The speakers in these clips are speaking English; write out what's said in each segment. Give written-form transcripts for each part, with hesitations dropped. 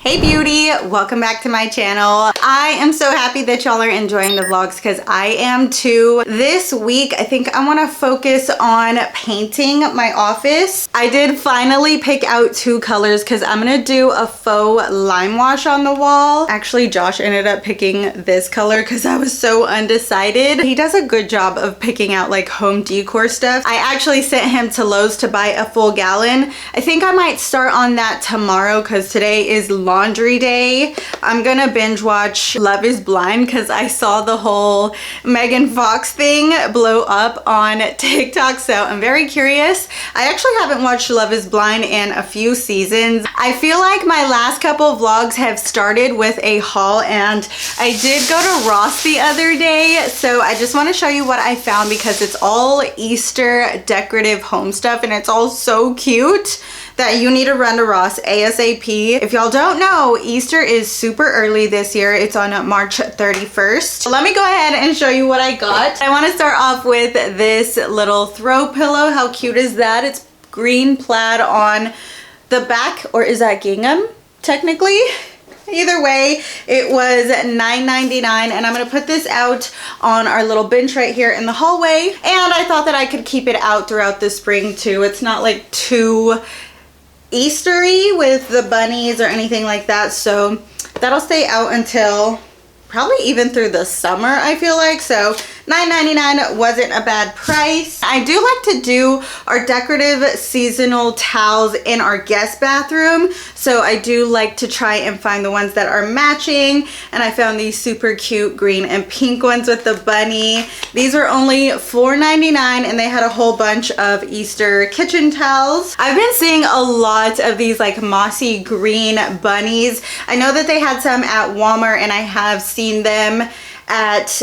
Hey beauty, welcome back to my channel. I am so happy that y'all are enjoying the vlogs because I am too. This week, I think I want to focus on painting my office. I did finally pick out two colors because I'm going to do a faux lime wash on the wall. Actually, Josh ended up picking this color because I was so undecided. He does a good job of picking out like home decor stuff. I actually sent him to Lowe's to buy a full gallon. I think I might start on that tomorrow because today is laundry day. I'm gonna binge watch Love is Blind because I saw the whole Megan Fox thing blow up on TikTok, so I'm very curious. I actually haven't watched Love is Blind in a few seasons. I feel like my last couple of vlogs have started with a haul, and I did go to Ross the other day, so I just want to show you what I found because it's all Easter decorative home stuff and it's all so cute that you need to run to Ross ASAP. If y'all don't know, Easter is super early this year. It's on March 31st. Let me go ahead and show you what I got. I want to start off with this little throw pillow. How cute is that? It's green plaid on the back, or is that gingham technically? Either way, it was $9.99, and I'm gonna put this out on our little bench right here in the hallway. And I thought that I could keep it out throughout the spring too. It's not like too Eastery with the bunnies or anything like that, so that'll stay out until probably even through the summer, I feel like. So $9.99 wasn't a bad price. I do like to do our decorative seasonal towels in our guest bathroom, so I do like to try and find the ones that are matching, and I found these super cute green and pink ones with the bunny. These were only $4.99, and they had a whole bunch of Easter kitchen towels. I've been seeing a lot of these like mossy green bunnies. I know that they had some at Walmart, and I have seen them at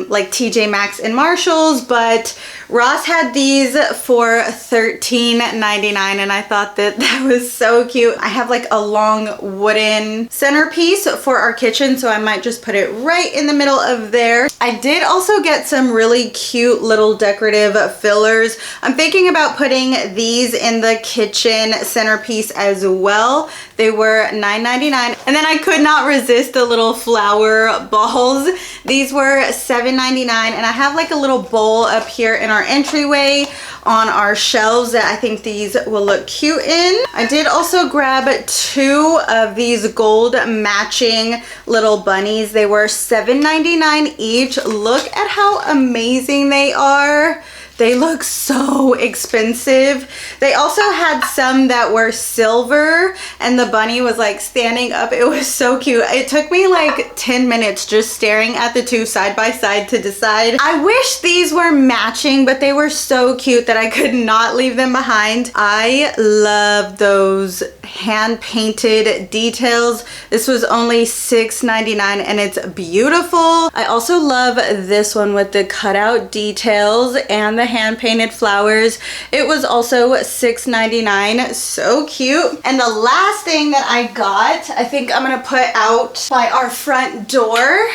like TJ Maxx and Marshalls, but Ross had these for $13.99, and I thought that that was so cute. I have like a long wooden centerpiece for our kitchen, so I might just put it right in the middle of there. I did also get some really cute little decorative fillers. I'm thinking about putting these in the kitchen centerpiece as well. They were $9.99, and then I could not resist the little flower balls. These were $7.99, and I have like a little bowl up here in our entryway on our shelves that I think these will look cute in. I did also grab two of these gold matching little bunnies. They were $7.99 each. Look at how amazing they are. They look so expensive. They also had some that were silver, and the bunny was like standing up. It was so cute. It took me like 10 minutes just staring at the two side by side to decide. I wish these were matching, but they were so cute that I could not leave them behind. I love those hand painted details. This was only $6.99, and it's beautiful. I also love this one with the cutout details and the hand painted flowers. It was also $6.99. So cute. And the last thing that I got, I think I'm gonna put out by our front door,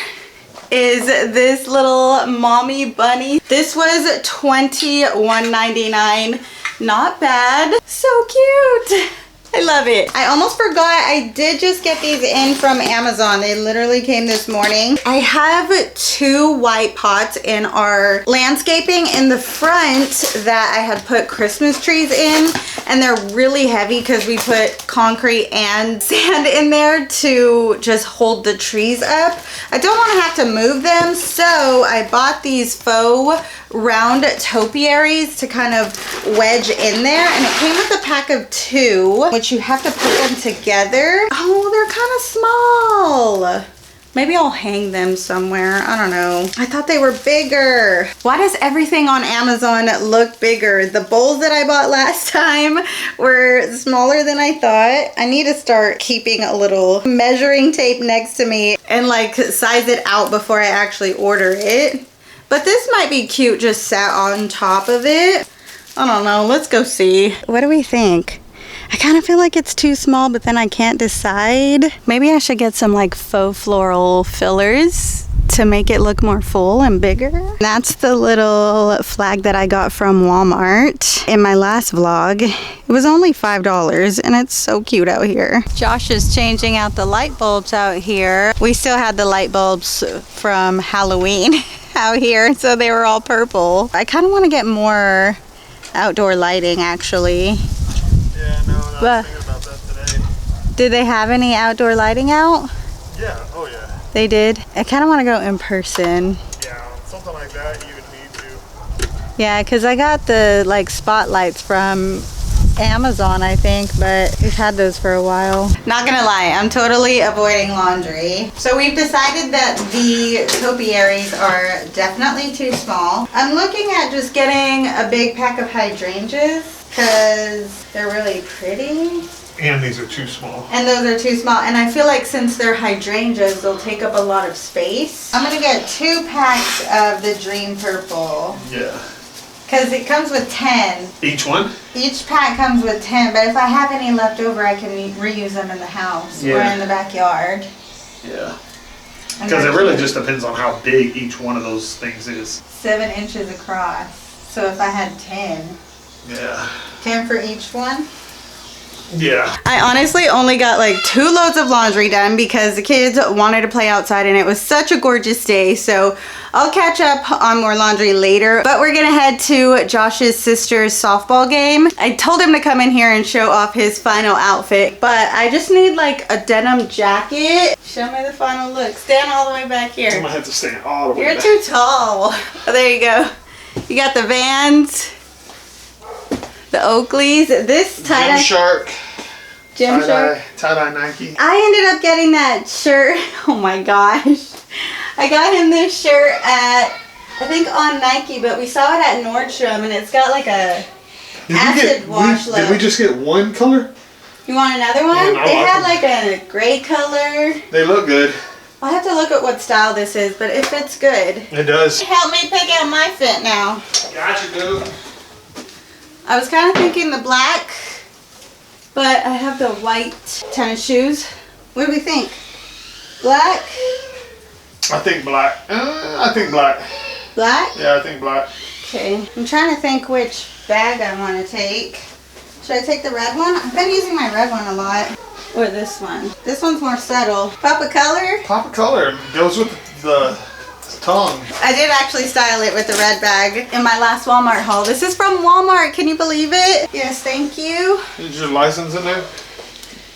is this little mommy bunny. This was $21.99. Not bad. So cute. I love it. I almost forgot, I did just get these in from Amazon. They literally came this morning. I have two white pots in our landscaping in the front that I had put Christmas trees in, and they're really heavy because we put concrete and sand in there to just hold the trees up. I don't want to have to move them, so I bought these faux round topiaries to kind of wedge in there, and it came with a pack of two, which you have to put them together. Oh, they're kind of small. Maybe I'll hang them somewhere. I don't know. I thought they were bigger. Why does everything on Amazon look bigger? The bowls that I bought last time were smaller than I thought. I need to start keeping a little measuring tape next to me and like size it out before I actually order it. But this might be cute just sat on top of it. I don't know. Let's go see. What do we think? I kind of feel like it's too small, but then I can't decide. Maybe I should get some like faux floral fillers to make it look more full and bigger. That's the little flag that I got from Walmart in my last vlog. It was only $5 and it's so cute out here. Josh is changing out the light bulbs out here. We still had the light bulbs from Halloween out here, so they were all purple. I kind of want to get more outdoor lighting actually. Yeah, no, I was thinking about that today. Did they have any outdoor lighting out? Yeah, oh yeah. They did? I kind of want to go in person. Yeah, something like that you would need to. Yeah, because I got the like spotlights from Amazon, I think, but we've had those for a while. Not gonna lie, I'm totally avoiding laundry. So we've decided that the topiaries are definitely too small. I'm looking at just getting a big pack of hydrangeas because they're really pretty. And these are too small. And those are too small. And I feel like since they're hydrangeas, they'll take up a lot of space. I'm gonna get 2 packs of the Dream Purple. Yeah. Because it comes with 10. Each one? Each pack comes with 10, but if I have any left over, I can reuse them in the house or in the backyard. Yeah. Because it really just depends on how big each one of those things is. 7 inches across. So if I had 10. Yeah. 10 for each one? Yeah. I honestly only got like 2 loads of laundry done because the kids wanted to play outside and it was such a gorgeous day. So I'll catch up on more laundry later, but we're gonna head to Josh's sister's softball game. I told him to come in here and show off his final outfit, but I just need like a denim jacket. Show me the final look. Stand all the way back here. I'm gonna have to stand all the way You're back. too tall. Oh, there you go. You got the Vans, the Oakleys, this tie-dye. Gymshark. Gymshark. Tie-dye Nike. I ended up getting that shirt. Oh my gosh. I got him this shirt at, I think on Nike, but we saw it at Nordstrom and it's got like a acid wash look. Did we just get one color? You want another one? Man, They like had them. like a gray color. They look good. I'll have to look at what style this is, but it fits good. It does. Help me pick out my fit now. Gotcha, dude. I was kind of thinking the black, but I have the white tennis shoes. What do we think? Black? I think black. I think black. Black? Yeah, I think black. Okay. I'm trying to think which bag I want to take. Should I take the red one? I've been using my red one a lot. Or this one. This one's more subtle. Pop a color? Pop a color. Goes with the tongue. I did actually style it with the red bag in my last Walmart haul. This is from Walmart. Can you believe it? Yes, thank you. Is your license in there?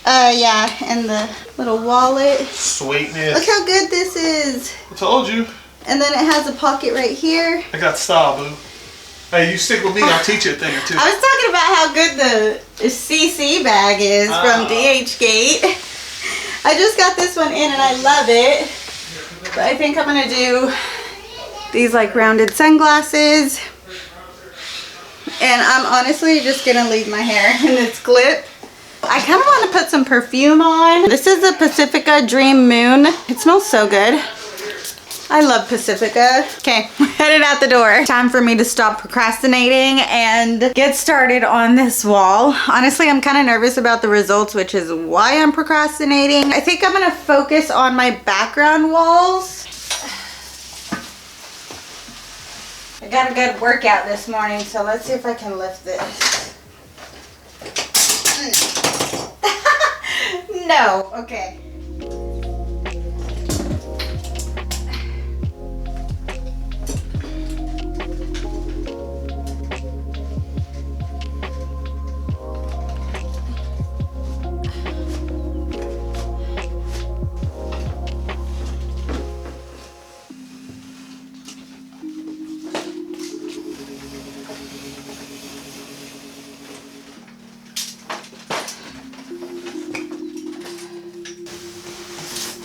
Yeah, and the little wallet. Sweetness. Look how good this is. I told you. And then it has a pocket right here. I got style, boo. Hey, you stick with me, I'll teach you a thing or two. I was talking about how good the CC bag is from DH Gate. I just got this one in and I love it. But I think I'm gonna do these like rounded sunglasses. And I'm honestly just gonna leave my hair in this clip. I kind of want to put some perfume on. This is the Pacifica Dream Moon. It smells so good. I love Pacifica. Okay, we're headed out the door. Time for me to stop procrastinating and get started on this wall. Honestly, I'm kind of nervous about the results, which is why I'm procrastinating. I think I'm gonna focus on my background walls. I got a good workout this morning, so let's see if I can lift this. No, okay.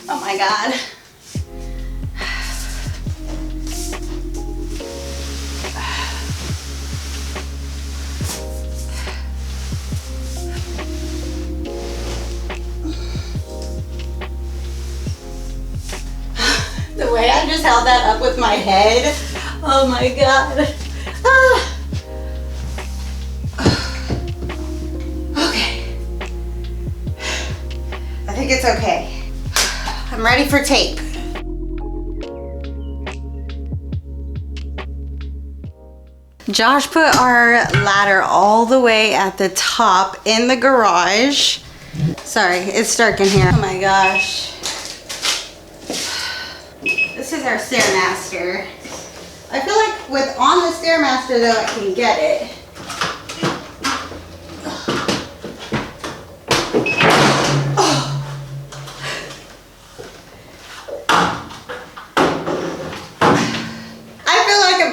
Oh my God. The way I just held that up with my head. Oh my God. Ah. Okay. I think it's okay. I'm ready for tape. Josh put our ladder all the way at the top in the garage. Sorry, it's dark in here. Oh my gosh. This is our Stairmaster. I feel like with on the Stairmaster though, I can get it.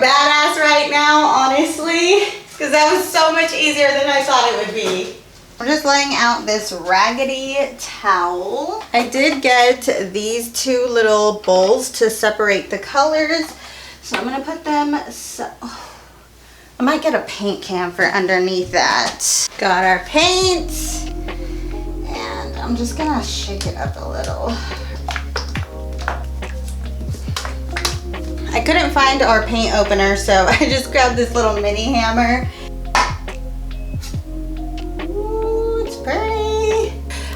Badass right now, honestly, because that was so much easier than I thought it would be. I'm just laying out this raggedy towel. I did get these two little bowls to separate the colors, so I'm gonna put them I might get a paint can for underneath that. Got our paint, and I'm just gonna shake it up a little. I couldn't find our paint opener, so I just grabbed this little mini hammer. Ooh, it's pretty.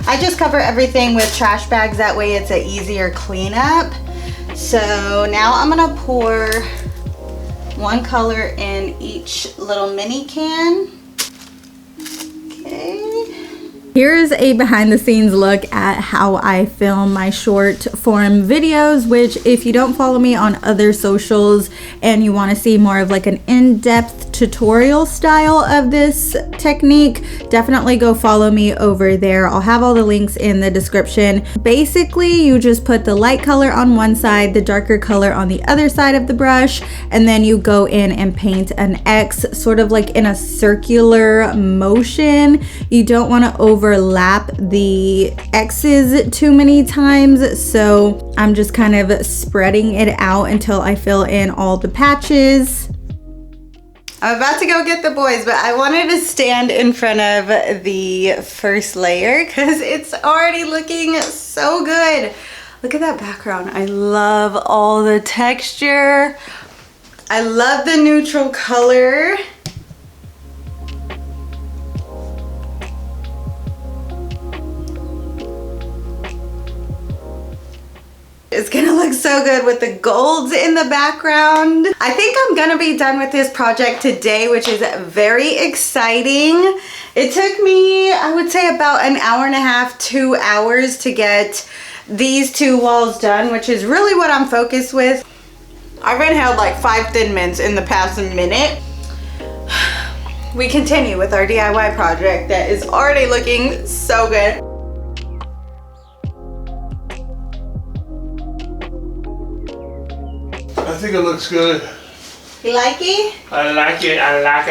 I just cover everything with trash bags, that way it's an easier cleanup. So now I'm gonna pour one color in each little mini can. Okay. Here's a behind the scenes look at how I film my short form videos, which if you don't follow me on other socials and you want to see more of like an in-depth tutorial style of this technique, definitely go follow me over there. I'll have all the links in the description. Basically, you just put the light color on one side, the darker color on the other side of the brush, and then you go in and paint an X sort of like in a circular motion. You don't want to overlap the X's too many times, so I'm just kind of spreading it out until I fill in all the patches. I'm about to go get the boys, but I wanted to stand in front of the first layer because it's already looking so good. Look at that background. I love all the texture. I love the neutral color. It's gonna look so good with the golds in the background. I think I'm gonna be done with this project today, which is very exciting. It took me, I would say, about an hour and a half, 2 hours to get these two walls done, which is really what I'm focused with. I've inhaled like 5 Thin Mints in the past minute. We continue with our DIY project that is already looking so good. I think it looks good. You like it? I like it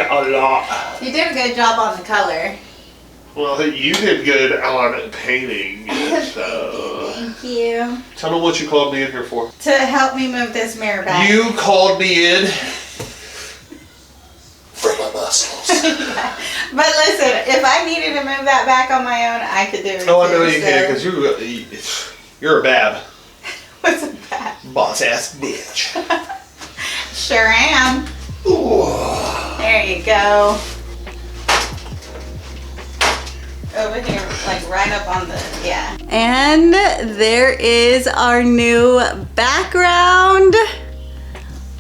a lot. You did a good job on the color. Well, you did good on painting, so. Thank you. Tell me what you called me in here for. To help me move this mirror back. You called me in for my muscles. Yeah. But listen, if I needed to move that back on my own, I could do it. Oh, I know you can, because you're a bab. What's a bab? Boss ass bitch. Sure am. Ooh. There you go. Over here, like right up on the, yeah. And there is our new background.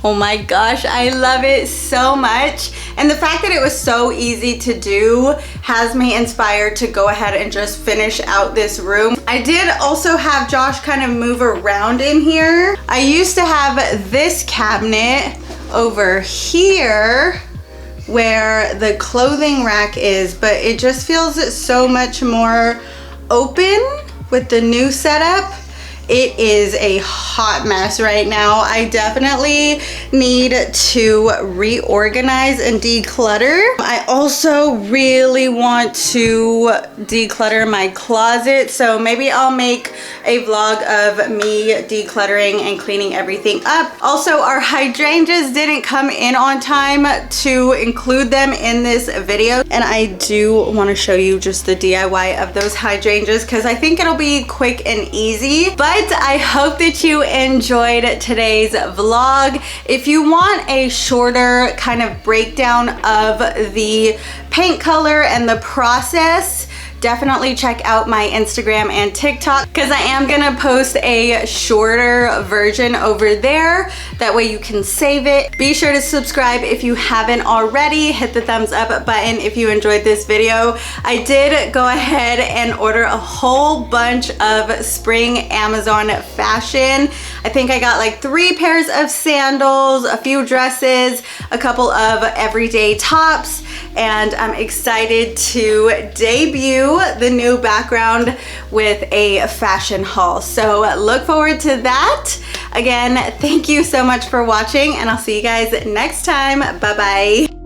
Oh my gosh, I love it so much. And the fact that it was so easy to do has me inspired to go ahead and just finish out this room. I did also have Josh kind of move around in here. I used to have this cabinet over here where the clothing rack is, but it just feels so much more open with the new setup. It is a hot mess right now. I definitely need to reorganize and declutter. I also really want to declutter my closet, so maybe I'll make a vlog of me decluttering and cleaning everything up. Also, our hydrangeas didn't come in on time to include them in this video, and I do want to show you just the DIY of those hydrangeas because I think it'll be quick and easy. But I hope that you enjoyed today's vlog. If you want a shorter kind of breakdown of the paint color and the process, definitely check out my Instagram and TikTok because I am gonna post a shorter version over there. That way you can save it. Be sure to subscribe if you haven't already. Hit the thumbs up button if you enjoyed this video. I did go ahead and order a whole bunch of spring Amazon fashion. I think I got like 3 pairs of sandals, a few dresses, a couple of everyday tops, and I'm excited to debut the new background with a fashion haul. So look forward to that. Again, thank you so much for watching, and I'll see you guys next time. Bye bye.